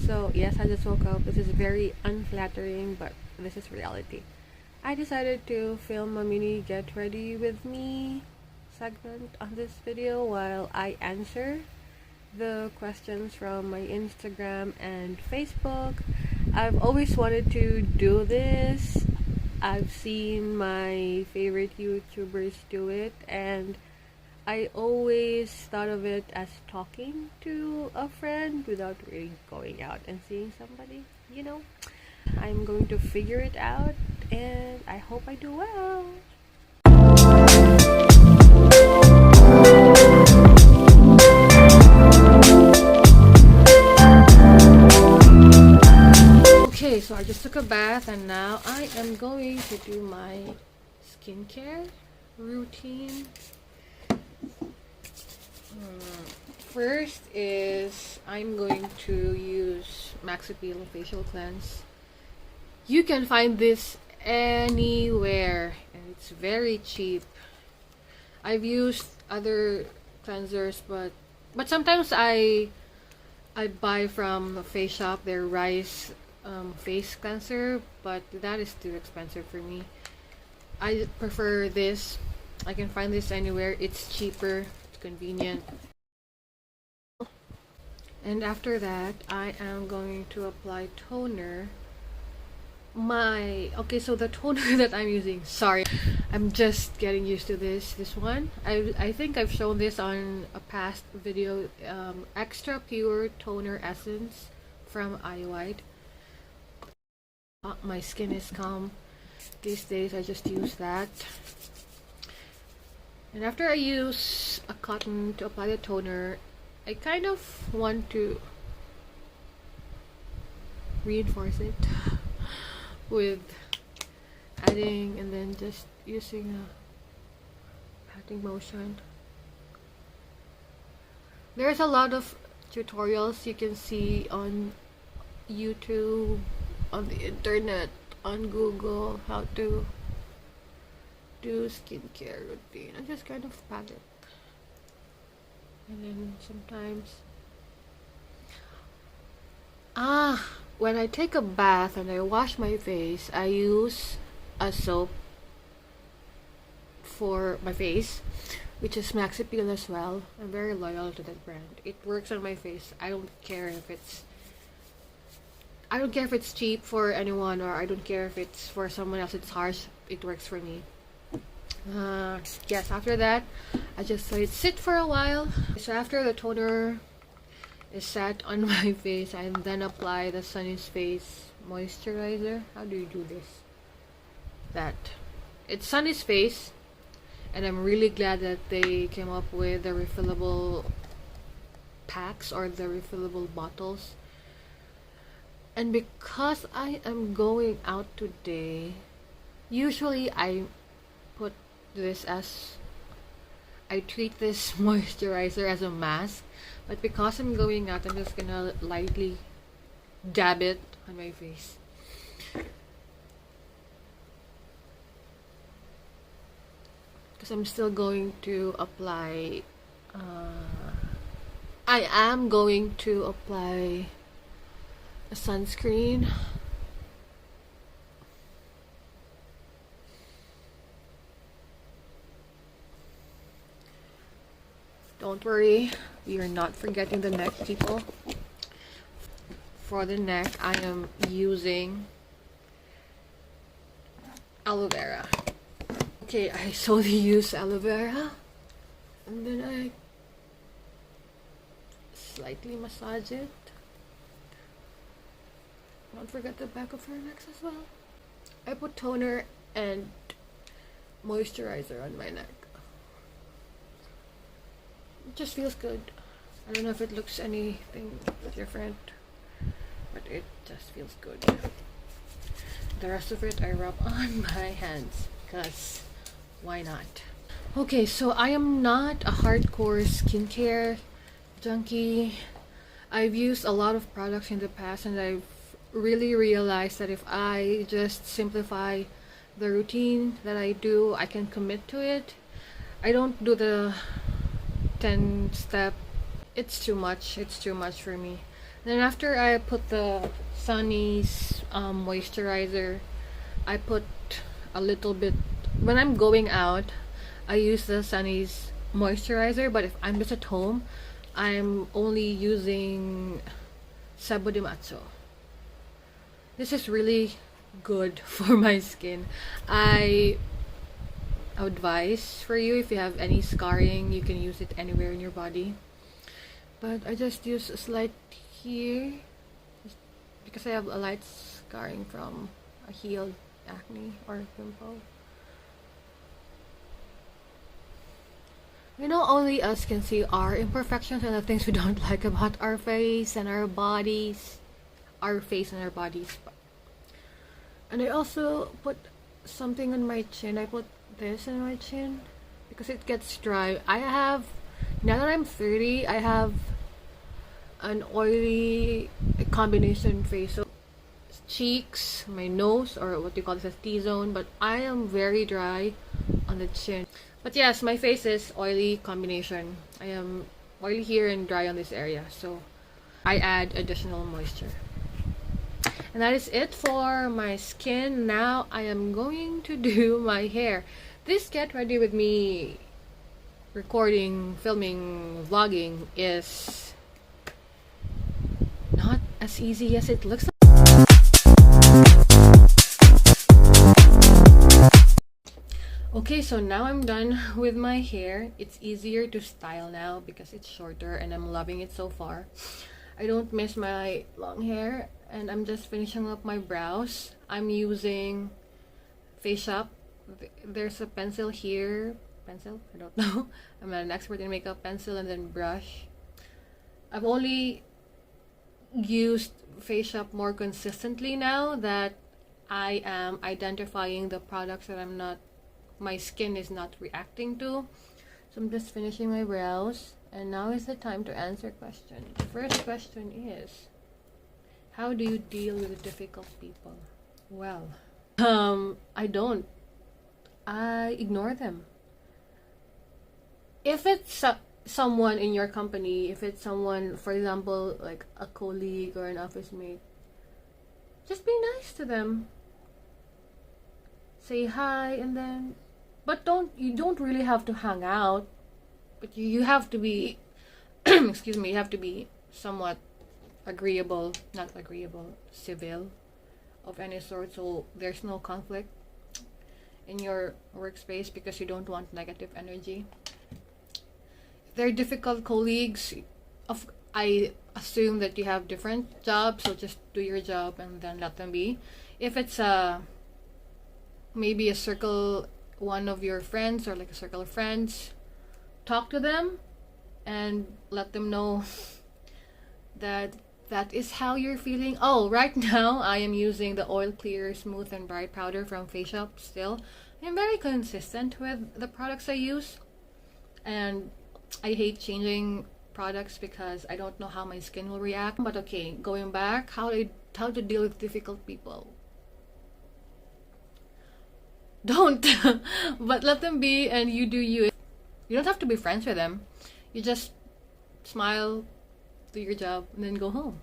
So yes, I just woke up. This is very unflattering, but this is reality. I decided to film a mini get ready with me segment on this video while I answer the questions from my Instagram and Facebook. I've always wanted to do this. I've seen my favorite YouTubers do it, and I always thought of it as talking to a friend without really going out and seeing somebody, you know? I'm going to figure it out, and I hope I do well. Okay, so I just took a bath and now I am going to do my skincare routine. First is I'm going to use Max Appeal Facial Cleanse. You can find this anywhere and it's very cheap. I've used other cleansers, but sometimes I buy from Face Shop their rice face cleanser, but that is too expensive for me. I prefer this. I can find this anywhere. It's cheaper, it's convenient. And after that, I am going to apply toner. So the toner that I'm using, sorry, I'm just getting used to this one. I think I've shown this on a past video. Extra Pure Toner Essence from iWhite. My skin is calm these days. I just use that. And after I use a cotton to apply the toner, I kind of want to reinforce it with adding and then just using a patting motion. There's a lot of tutorials you can see on YouTube, on the internet, on Google, how to do skincare routine. I just kind of pat it. And then sometimes when I take a bath and I wash my face, I use a soap for my face, which is Max Appeal as well. I'm very loyal to that brand. It works on my face. I don't care if it's cheap for anyone, or I don't care if it's for someone else. It's harsh. It works for me. Yes, after that, I just let it sit for a while. So after the toner is set on my face, I then apply the Sunny's Face moisturizer. How do you do this? It's Sunny's Face, and I'm really glad that they came up with the refillable packs or the refillable bottles. And because I am going out today, usually I treat this moisturizer as a mask, but because I'm going out, I'm just gonna lightly dab it on my face. Because I'm still going to apply I am going to apply a sunscreen. Don't worry, we are not forgetting the neck, people. For the neck, I am using aloe vera. Okay, I solely use aloe vera, and then I slightly massage it. Don't forget the back of her neck as well. I put toner and moisturizer on my neck. It just feels good. I don't know if it looks anything different, but it just feels good. The rest of it I rub on my hands, because why not? Okay, so I am not a hardcore skincare junkie. I've used a lot of products in the past, and I've really realized that if I just simplify the routine that I do, I can commit to it. I don't do the 10-step. It's too much for me. Then after I put the Sunny's moisturizer, I put a little bit. When I'm going out, I use the Sunny's moisturizer, but if I'm just at home, I'm only using Sabo de Macho. This is really good for my skin. I advise for you, if you have any scarring, you can use it anywhere in your body. But I just use a slight here because I have a light scarring from a healed acne or pimple. You know, only us can see our imperfections and the things we don't like about our face and our bodies. Our face and our bodies. And I also put something on my chin. I put this on my chin because it gets dry. Now that I'm 30, I have an oily combination face. So cheeks, my nose, or what you call this as T-zone, but I am very dry on the chin. But yes, my face is oily combination. I am oily here and dry on this area, so I add additional moisture. And that is it for my skin. Now I am going to do my hair. This get ready with me recording, filming, vlogging is not as easy as it looks. Okay, so now I'm done with my hair. It's easier to style now because it's shorter and I'm loving it so far. I don't miss my long hair, and I'm just finishing up my brows. I'm using Face Shop. There's a pencil here. Pencil? I don't know. I'm not an expert in makeup. Pencil and then brush. I've only used Face Shop more consistently now that I am identifying the products that my skin is not reacting to. So I'm just finishing my brows, and now is the time to answer questions. The first question is, how do you deal with difficult people? Well, I don't. I ignore them. If it's someone in your company, if it's someone, for example, like a colleague or an office mate, just be nice to them. Say hi, and then, but you don't really have to hang out, but you have to be excuse me, you have to be somewhat agreeable, not agreeable, civil of any sort, so there's no conflict in your workspace because you don't want negative energy. If they're difficult colleagues, I assume that you have different jobs, so just do your job and then let them be. If it's maybe a circle, one of your friends, or like a circle of friends, talk to them and let them know that is how you're feeling. Oh, right now I am using the Oil Clear Smooth and Bright powder from Face Shop still. I'm very consistent with the products I use, and I hate changing products because I don't know how my skin will react. But okay, going back, how to deal with difficult people. Don't but let them be, and you do you. You don't have to be friends with them. You just smile, do your job, and then go home.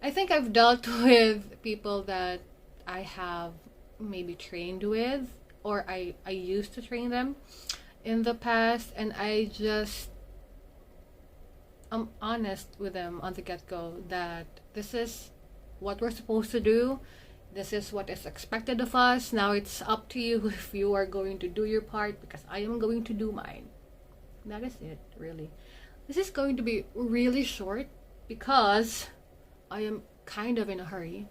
I think I've dealt with people that I have maybe trained with, or I used to train them in the past, and I'm honest with them on the get-go that this is what we're supposed to do. This is what is expected of us. Now it's up to you if you are going to do your part, because I am going to do mine. That is it, really. This is going to be really short because I am kind of in a hurry.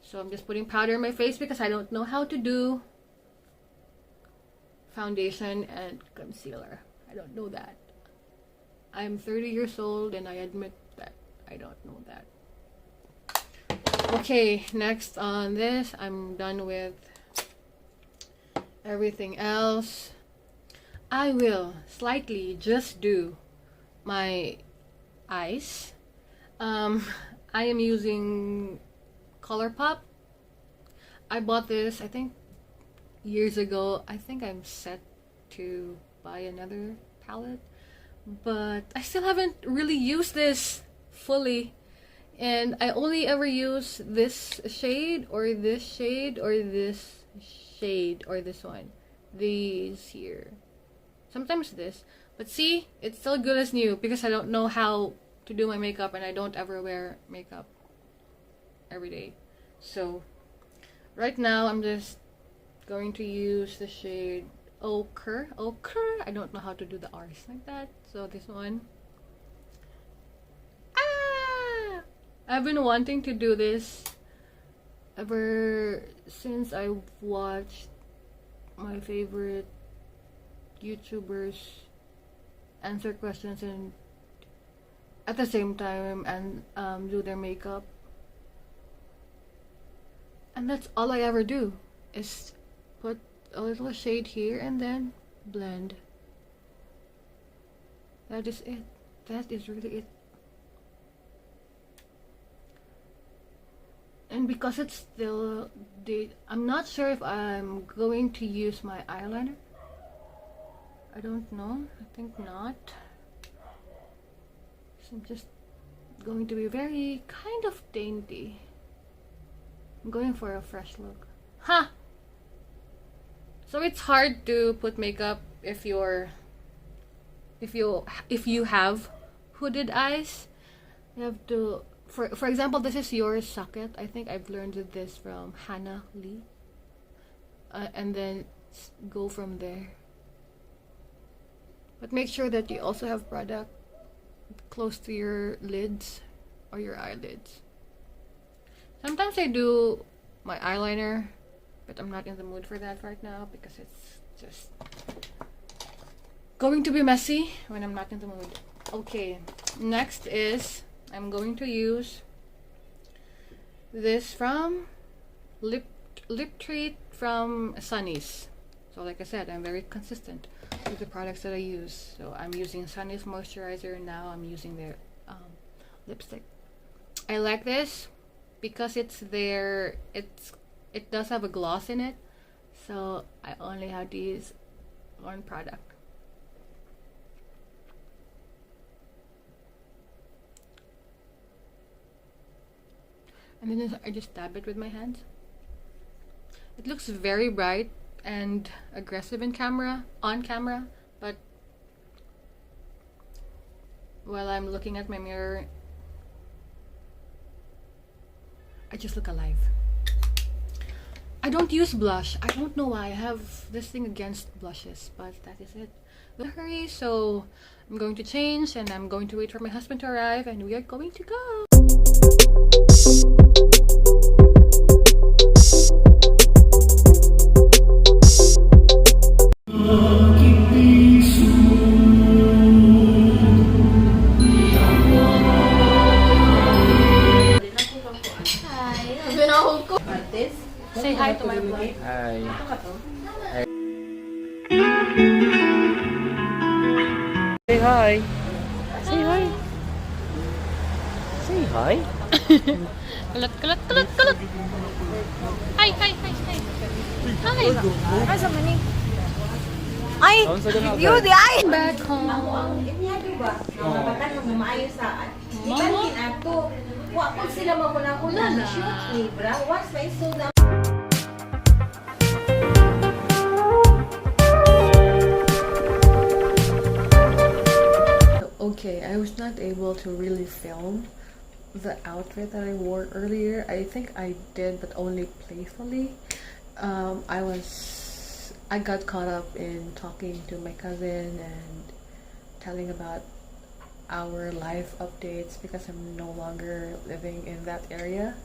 So I'm just putting powder in my face because I don't know how to do foundation and concealer. I don't know that. I'm 30 years old and I admit that I don't know that. Okay, next on this, I'm done with everything else. I will slightly just do my eyes. I am using ColourPop. I bought this, I think, years ago. I think I'm set to buy another palette, but I still haven't really used this fully. And I only ever use this shade or this shade or this shade or this one. These here. Sometimes this. But see, it's still good as new because I don't know how to do my makeup and I don't ever wear makeup every day. So right now I'm just going to use the shade Ochre. I don't know how to do the R's like that. So this one. I've been wanting to do this ever since I watched my favorite YouTubers answer questions and at the same time and do their makeup. And that's all I ever do, is put a little shade here and then blend. That is it. That is really it. And because it's still day, I'm not sure if I'm going to use my eyeliner. I don't know. I think not. So I'm just going to be very kind of dainty. I'm going for a fresh look. Huh! So it's hard to put makeup if you have hooded eyes. You have to, for example, this is your socket. I think I've learned this from Hannah Lee. And then go from there. But make sure that you also have product close to your lids or your eyelids. Sometimes I do my eyeliner, but I'm not in the mood for that right now because it's just going to be messy when I'm not in the mood. Okay, next is I'm going to use this from Lip Treat from Sunny's. So like I said, I'm very consistent with the products that I use. So I'm using Sunny's moisturizer, and now I'm using their lipstick. I like this because it's there. It does have a gloss in it, so I only have to use one product. And then I just dab it with my hands. It looks very bright and aggressive on camera, but while I'm looking at my mirror, I just look alive. I don't use blush. I don't know why. I have this thing against blushes, but that is it. In a hurry, so I'm going to change and I'm going to wait for my husband to arrive and we are going to go. Say hi to my vlog. Hi. Say hi. Say hi. Say hi. Kalat. Hi. Hi. Ay, sa mani. Ay, yun di ay. Back home. Mabatan mo maayo sa. Di ba kinato? Wa po sila maguna-una na shoot ni bra. Once may suda. Okay, I was not able to really film the outfit that I wore earlier. I think I did, but only playfully. I got caught up in talking to my cousin and telling about our life updates because I'm no longer living in that area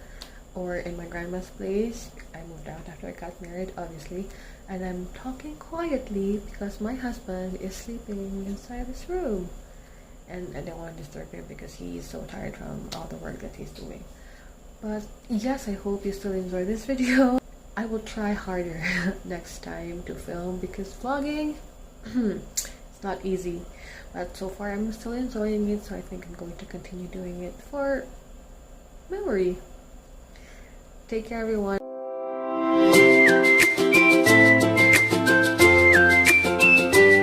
or in my grandma's place. I moved out after I got married, obviously, and I'm talking quietly because my husband is sleeping inside this room. And I don't want to disturb him because he's so tired from all the work that he's doing. But yes, I hope you still enjoy this video. I will try harder next time to film because vlogging, it's not easy. But so far I'm still enjoying it, so I think I'm going to continue doing it for memory. Take care, everyone.